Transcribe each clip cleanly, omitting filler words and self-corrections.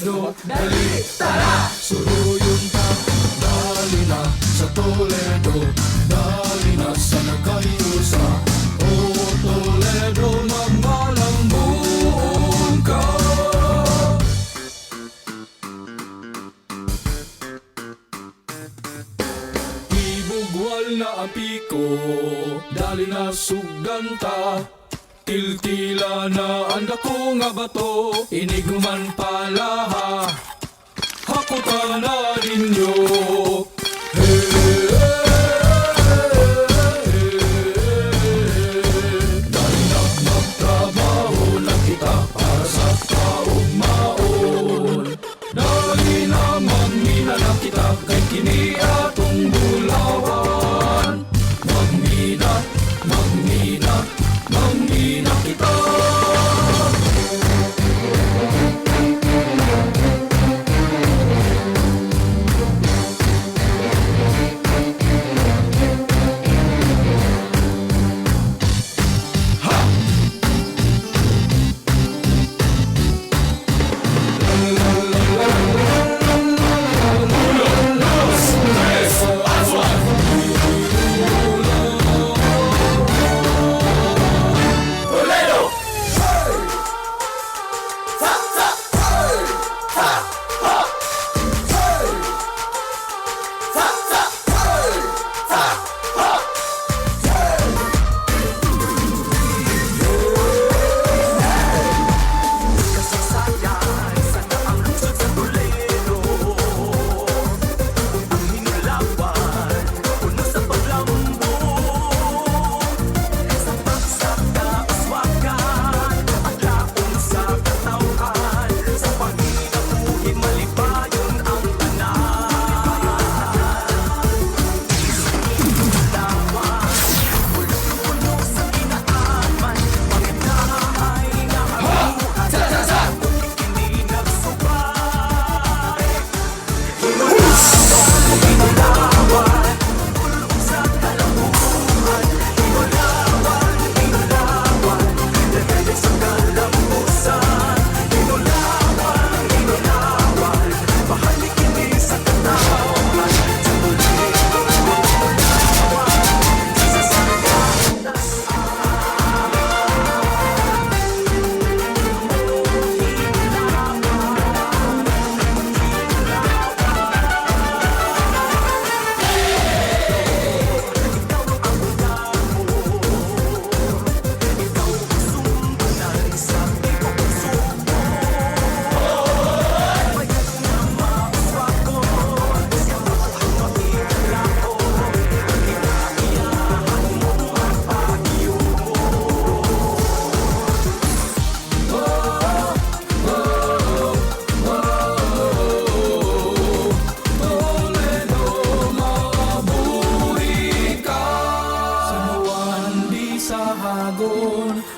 Toledo, dali, tara! Suruyong ta, dali na sa Toledo, dali na sa nagkayusa. O Toledo, magmalambong ka. Ibugwal na ang piko, dali na sugdanta. Tiltila na ang dako nga bato, iniguman palaha, hakutan na ninyo. Dali na magtrabaho na kita para sa taong maon. Dali na magmina na kita kay kini atong bulawan. Magmina, magmina, magmina kita.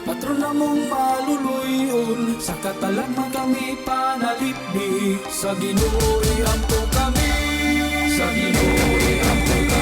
Patron na mong maluluyon, sa katalag man kami panalipdi. Sa Ginoo'y ampo kami, sa Ginoo'y ampo kami.